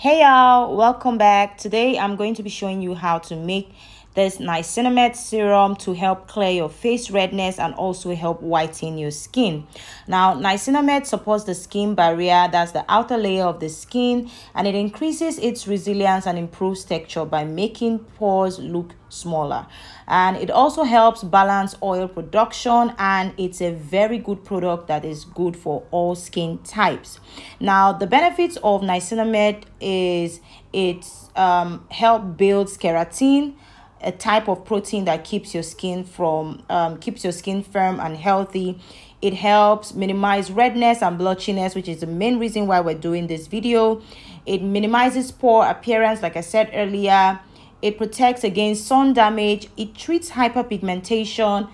Hey y'all, welcome back. Today I'm going to be showing you how to make this niacinamide serum to help clear your face redness and also help whiten your skin. Now, niacinamide supports the skin barrier, that's the outer layer of the skin, and it increases its resilience and improves texture by making pores look smaller. And it also helps balance oil production, and it's a very good product that is good for all skin types. Now, the benefits of niacinamide is it help builds keratin, a type of protein that keeps your skin firm and healthy. It helps minimize redness and blotchiness, which is the main reason why we're doing this video. It minimizes pore appearance, like I said earlier. It protects against sun damage. It treats hyperpigmentation.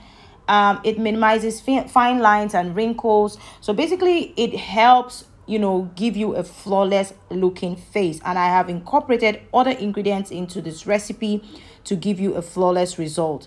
It minimizes fine lines and wrinkles. So basically it helps give you a flawless looking face, and I have incorporated other ingredients into this recipe to give you a flawless result.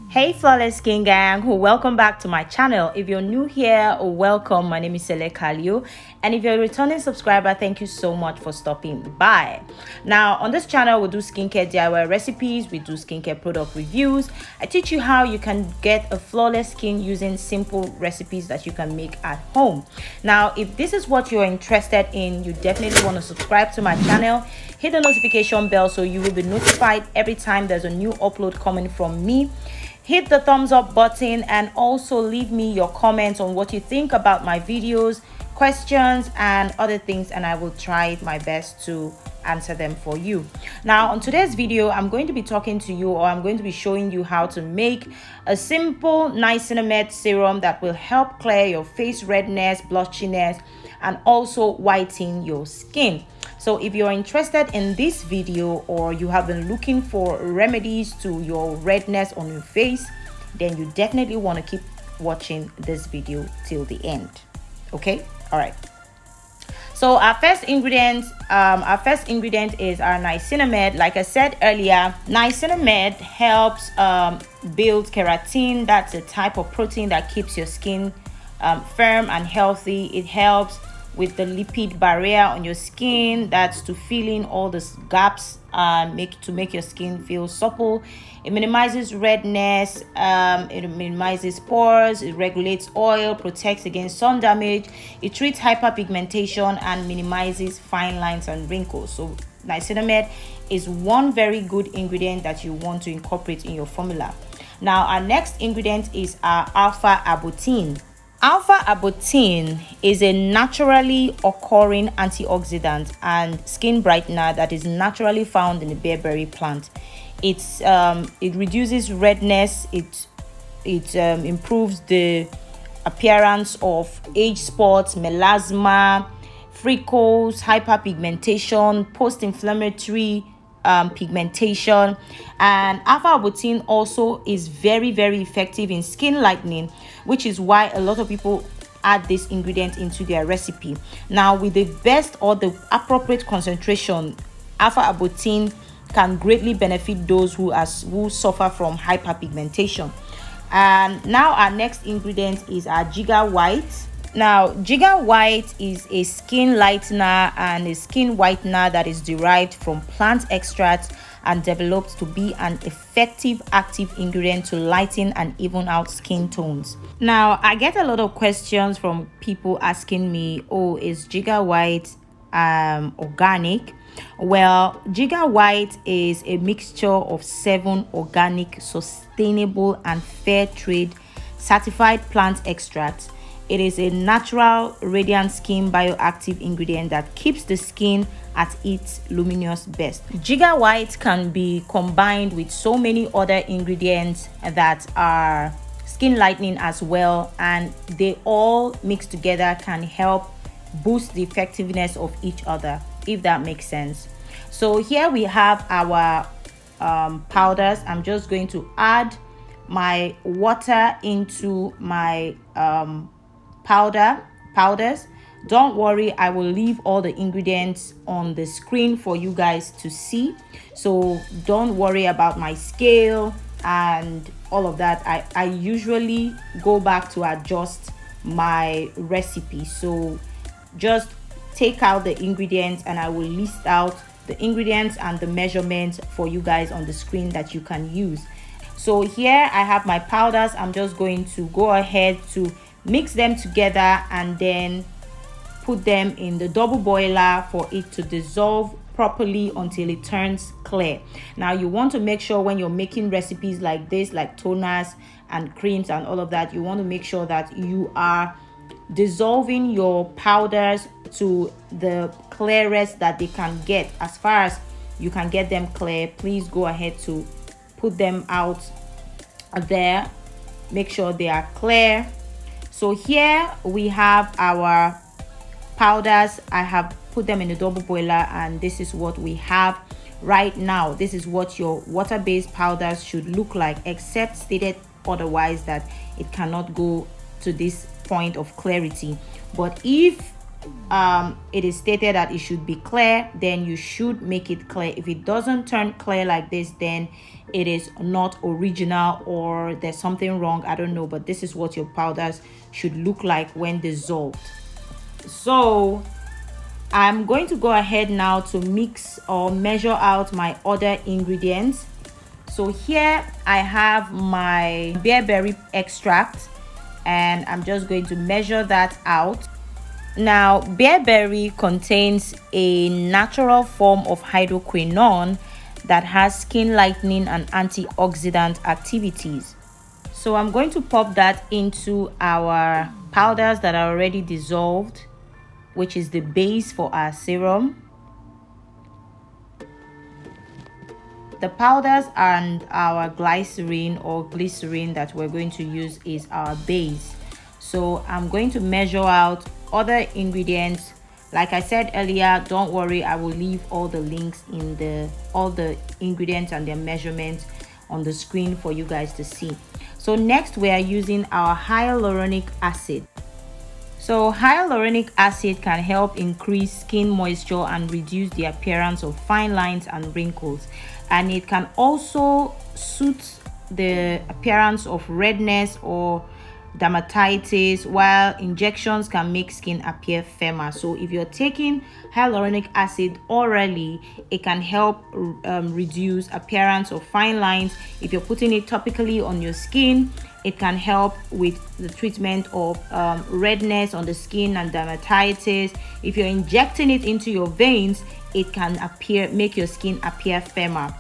Hey flawless skin gang, welcome back to my channel. If you're new here, welcome. My name is Sele Kalio, and if you're a returning subscriber, thank you so much for stopping by. Now on this channel we do skincare DIY recipes, we do skincare product reviews. I teach you how you can get a flawless skin using simple recipes that you can make at home. Now if this is what you're interested in, you definitely want to subscribe to my channel, hit the notification bell so you will be notified every time there's a new upload coming from me. Hit the thumbs up button and also leave me your comments on what you think about my videos, questions and other things, and I will try my best to answer them for you. Now on today's video, I'm going to be talking to you, or I'm going to be showing you how to make a simple niacinamide serum that will help clear your face redness, blotchiness, and also whiten your skin. So if you're interested in this video, or you have been looking for remedies to your redness on your face, then you definitely want to keep watching this video till the end. Okay, all right. So our first ingredient is our niacinamide. Like I said earlier, niacinamide helps build keratin. That's a type of protein that keeps your skin firm and healthy. It helps with the lipid barrier on your skin, that's to fill in all the gaps and make your skin feel supple. It minimizes redness, it minimizes pores, it regulates oil, protects against sun damage, it treats hyperpigmentation and minimizes fine lines and wrinkles. So niacinamide is one very good ingredient that you want to incorporate in your formula. Now our next ingredient is our alpha arbutin. Alpha arbutin is a naturally occurring antioxidant and skin brightener that is naturally found in the bearberry plant. It reduces redness, it improves the appearance of age spots, melasma, freckles, hyperpigmentation, post-inflammatory pigmentation. And alpha arbutin also is very effective in skin lightening, which is why a lot of people add this ingredient into their recipe. Now with the best or the appropriate concentration, alpha arbutin can greatly benefit those who suffer from hyperpigmentation. And now our next ingredient is our giga white. Now, giga white is a skin lightener and a skin whitener that is derived from plant extracts and developed to be an effective active ingredient to lighten and even out skin tones. Now, I get a lot of questions from people asking me, oh, is giga white organic? Well, giga white is a mixture of 7 organic, sustainable and fair trade certified plant extracts. It is a natural radiant skin bioactive ingredient that keeps the skin at its luminous best. Giga white can be combined with so many other ingredients that are skin lightening as well, and they all mixed together can help boost the effectiveness of each other, if that makes sense. So here we have our powders. I'm just going to add my water into my powders. Don't worry, I will leave all the ingredients on the screen for you guys to see, so don't worry about my scale and all of that. I usually go back to adjust my recipe, so just take out the ingredients and I will list out the ingredients and the measurements for you guys on the screen that you can use. So here I have my powders. I'm just going to go ahead to mix them together and then put them in the double boiler for it to dissolve properly until it turns clear. Now you want to make sure when you're making recipes like this, like toners and creams and all of that, you want to make sure that you are dissolving your powders to the clearest that they can get. As far as you can get them clear, please go ahead to put them out there. Make sure they are clear. So here we have our powders. I have put them in the double boiler and this is what we have right now. This is what your water-based powders should look like, except stated otherwise that it cannot go to this point of clarity. But if it is stated that it should be clear, then you should make it clear. If it doesn't turn clear like this, then it is not original or there's something wrong. I don't know, but this is what your powders should look like when dissolved. So I'm going to go ahead now to mix or measure out my other ingredients. So here I have my bearberry extract and I'm just going to measure that out. Now, bearberry contains a natural form of hydroquinone that has skin lightening and antioxidant activities. So I'm going to pop that into our powders that are already dissolved, which is the base for our serum. The powders and our glycerin or glycerin that we're going to use is our base. So I'm going to measure out other ingredients. Like I said earlier, don't worry, I will leave all the links in all the ingredients and their measurements on the screen for you guys to see. So next we are using our hyaluronic acid. So hyaluronic acid can help increase skin moisture and reduce the appearance of fine lines and wrinkles, and it can also suit the appearance of redness or dermatitis, while injections can make skin appear firmer. So if you're taking hyaluronic acid orally, it can help reduce appearance of fine lines. If you're putting it topically on your skin, it can help with the treatment of redness on the skin and dermatitis. If you're injecting it into your veins, it can make your skin appear firmer.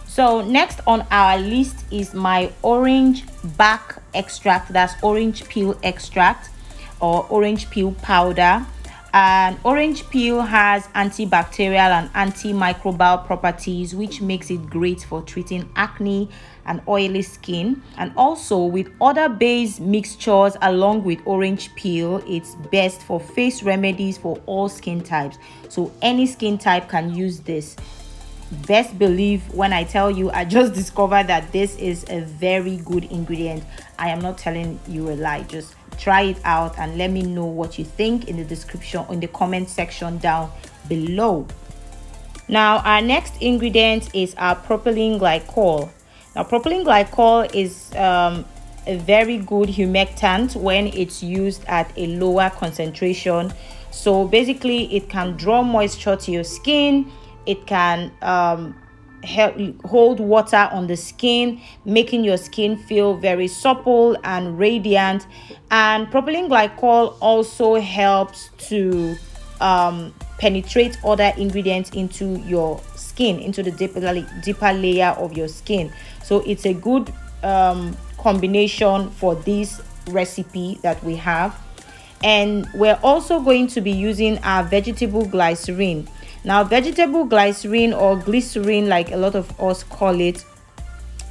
So next on our list is my orange bark extract. That's orange peel extract or orange peel powder. And orange peel has antibacterial and antimicrobial properties, which makes it great for treating acne and oily skin. And also with other base mixtures along with orange peel, it's best for face remedies for all skin types. So any skin type can use this. Best believe when I tell you I just discovered that this is a very good ingredient. I am not telling you a lie. Just try it out and let me know what you think in the description, in the comment section down below. Now our next ingredient is our propylene glycol. Now propylene glycol is a very good humectant when it's used at a lower concentration. So basically it can draw moisture to your skin. It can help hold water on the skin, making your skin feel very supple and radiant. And propylene glycol also helps to penetrate other ingredients into your skin, into the deeper layer of your skin. So it's a good combination for this recipe that we have. And we're also going to be using our vegetable glycerin. Now vegetable glycerin or glycerin, like a lot of us call it,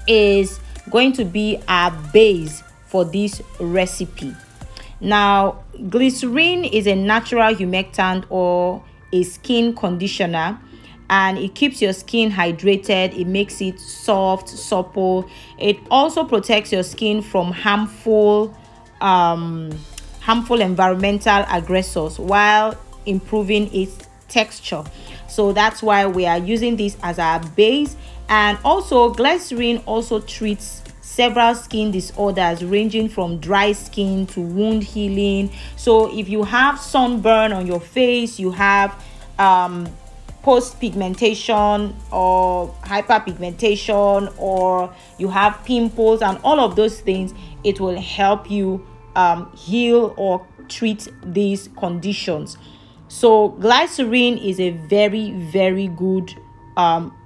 is going to be our base for this recipe. Now glycerin is a natural humectant or a skin conditioner, and it keeps your skin hydrated. It makes it soft, supple. It also protects your skin from harmful harmful environmental aggressors while improving its texture. So that's why we are using this as our base. And also glycerin also treats several skin disorders ranging from dry skin to wound healing. So if you have sunburn on your face, you have post pigmentation or hyperpigmentation, or you have pimples and all of those things, it will help you heal or treat these conditions. So glycerin is a very, very good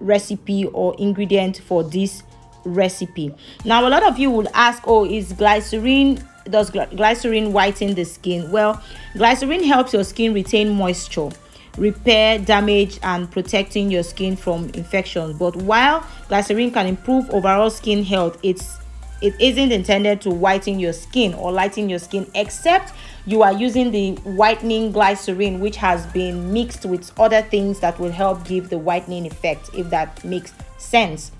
recipe or ingredient for this recipe. Now a lot of you will ask, oh, does glycerin whiten the skin? Well, glycerin helps your skin retain moisture, repair damage, and protecting your skin from infections. But while glycerin can improve overall skin health, it isn't intended to whiten your skin or lighten your skin, except you are using the whitening glycerin, which has been mixed with other things that will help give the whitening effect, if that makes sense.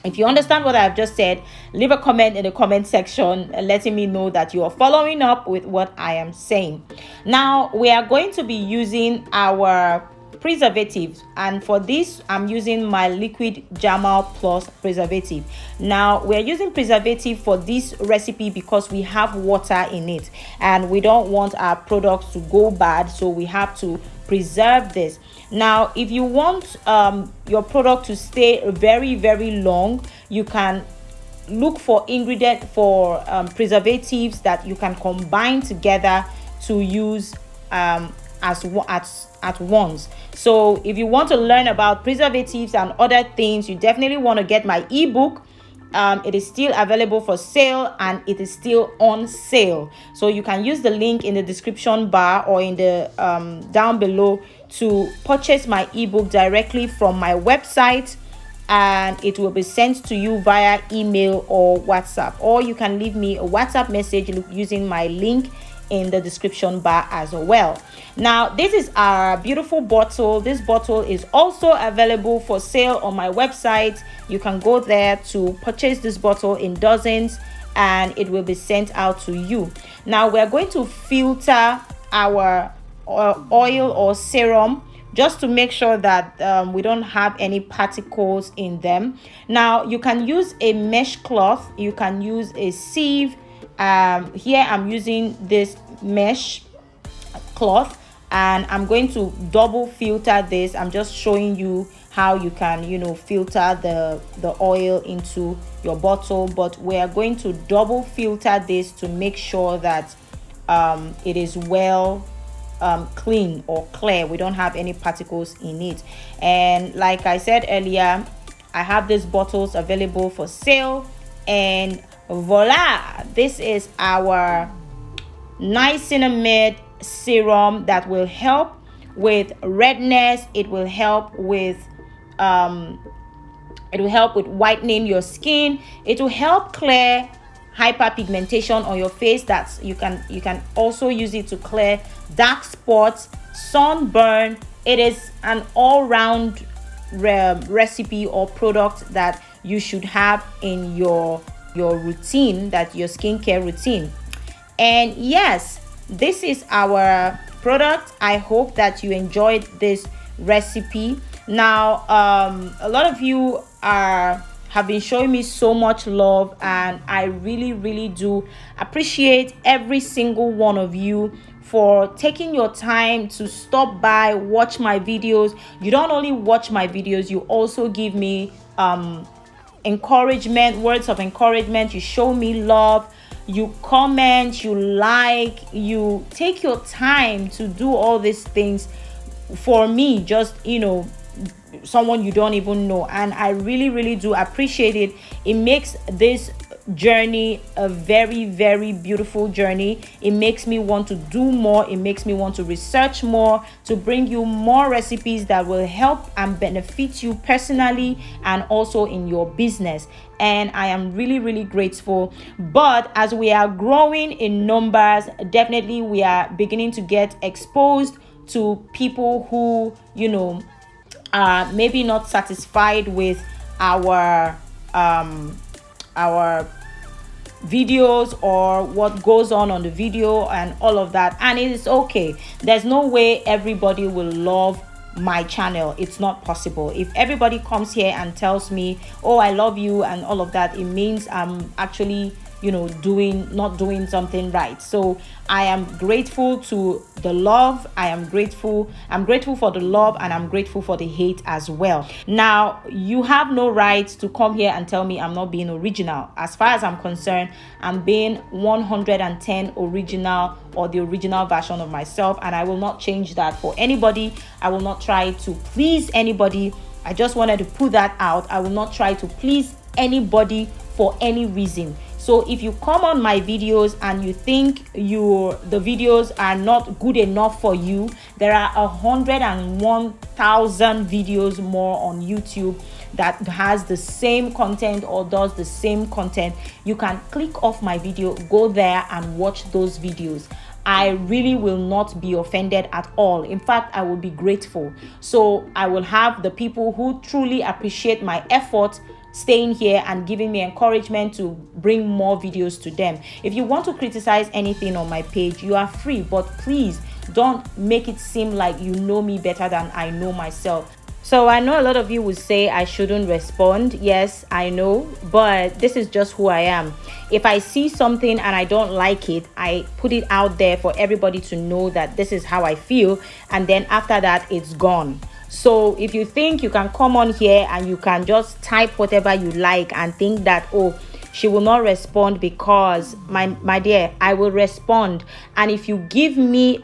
If you understand what I've just said, leave a comment in the comment section letting me know that you are following up with what I am saying. Now we are going to be using our preservatives, and for this I'm using my liquid Jamal Plus preservative. Now we're using preservative for this recipe because we have water in it and we don't want our products to go bad, so we have to preserve this. Now if you want your product to stay very, very long, you can look for preservatives that you can combine together to use at once. So if you want to learn about preservatives and other things, you definitely want to get my ebook. It is still available for sale and it is still on sale, so you can use the link in the description bar or in the down below to purchase my ebook directly from my website, and it will be sent to you via email or WhatsApp, or you can leave me a WhatsApp message using my link in the description bar as well. Now this is our beautiful bottle. This bottle is also available for sale on my website. You can go there to purchase this bottle in dozens and it will be sent out to you. Now we're going to filter our oil or serum just to make sure that we don't have any particles in them. Now you can use a mesh cloth, you can use a sieve. Here I'm using this mesh cloth and I'm going to double filter this. I'm just showing you how you can, filter the oil into your bottle, but we are going to double filter this to make sure that it is well clean or clear. We don't have any particles in it. And like I said earlier, I have these bottles available for sale, and voila, this is our niacinamide serum that will help with redness. It will help with whitening your skin. It will help clear hyperpigmentation on your face. That's you can also use it to clear dark spots, sunburn. It is an all-round recipe or product that you should have in your routine, that your skincare routine. And yes, this is our product. I hope that you enjoyed this recipe. Now a lot of you have been showing me so much love, and I really do appreciate every single one of you for taking your time to stop by, watch my videos. You don't only watch my videos, you also give me encouragement, words of encouragement. You show me love, you comment, you like, you take your time to do all these things for me, just someone you don't even know, and I really do appreciate it. It makes this journey a very beautiful journey. It makes me want to do more. It makes me want to research more, to bring you more recipes that will help and benefit you personally and also in your business. And I am really grateful. But as we are growing in numbers, definitely we are beginning to get exposed to people who are maybe not satisfied with our videos or what goes on the video and all of that, and it is okay. There's no way everybody will love my channel. It's not possible. If everybody comes here and tells me, oh, I love you and all of that, it means I'm actually, you know, not doing something right. So I am grateful to the love. I'm grateful for the love, and I'm grateful for the hate as well. Now, you have no right to come here and tell me I'm not being original. As far as I'm concerned, I'm being 110 original, or the original version of myself, and I will not change that for anybody. I will not try to please anybody. I just wanted to put that out. I will not try to please anybody for any reason. So if you come on my videos and you think the videos are not good enough for you, there are 101,000 videos more on YouTube that has the same content or does the same content. You can click off my video, go there and watch those videos. I really will not be offended at all. In fact, I will be grateful. So I will have the people who truly appreciate my effort staying here and giving me encouragement to bring more videos to them. If you want to criticize anything on my page, you are free, but please don't make it seem like you know me better than I know myself. So I know a lot of you would say I shouldn't respond. Yes, I know, but this is just who I am. If I see something and I don't like it, I put it out there for everybody to know that this is how I feel, and then after that, it's gone. So if you think you can come on here and you can just type whatever you like and think that, oh, she will not respond, because my dear, I will respond. And if you give me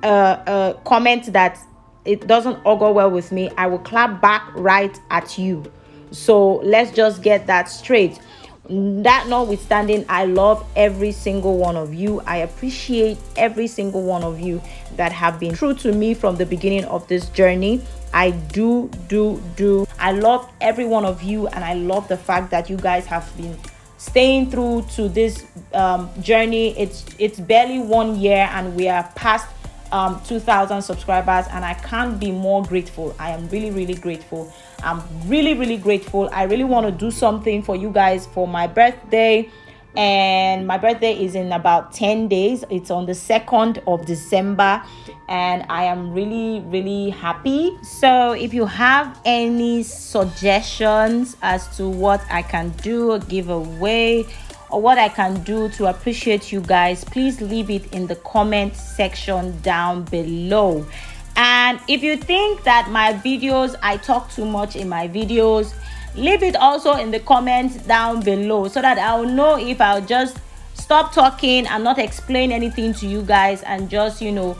a comment that it doesn't augur well with me, I will clap back right at you. So let's just get that straight. That notwithstanding, I love every single one of you. I appreciate every single one of you that have been true to me from the beginning of this journey. I do. I love every one of you, and I love the fact that you guys have been staying through to this journey. It's barely 1 year and we are past 2,000 subscribers, and I can't be more grateful. I am really grateful. I'm really grateful. I really want to do something for you guys for my birthday, and my birthday is in about 10 days. It's on the 2nd of December, and I am really happy. So if you have any suggestions as to what I can do, a giveaway, or what I can do to appreciate you guys, please leave it in the comment section down below. And if you think that my videos, I talk too much in my videos, leave it also in the comments down below, so that I'll know if I'll just stop talking and not explain anything to you guys and just, you know,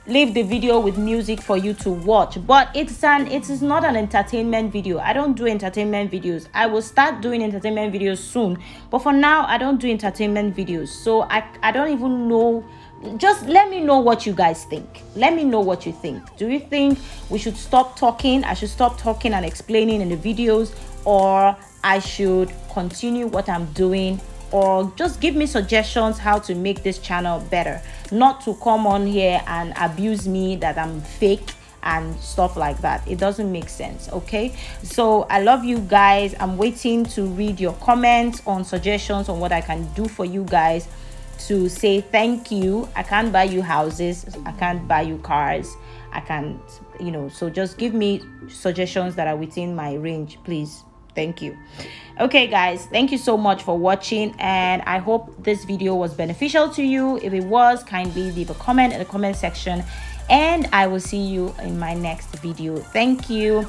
leave the video with music for you to watch. But it is not an entertainment video. I don't do entertainment videos. I will start doing entertainment videos soon, but for now I don't do entertainment videos. So I don't even know. Just let me know what you guys think. Let me know what you think. Do you think we should stop talking? I should stop talking and explaining in the videos, or I should continue what I'm doing? Or just give me suggestions how to make this channel better, not to come on here and abuse me that I'm fake and stuff like that. It doesn't make sense. Okay, so I love you guys. I'm waiting to read your comments on suggestions on what I can do for you guys to say thank you. I can't buy you houses, I can't buy you cars, I can't, you know, so just give me suggestions that are within my range, please. Thank you. Okay guys, thank you so much for watching, and I hope this video was beneficial to you. If it was, kindly leave a comment in the comment section, and I will see you in my next video. Thank you.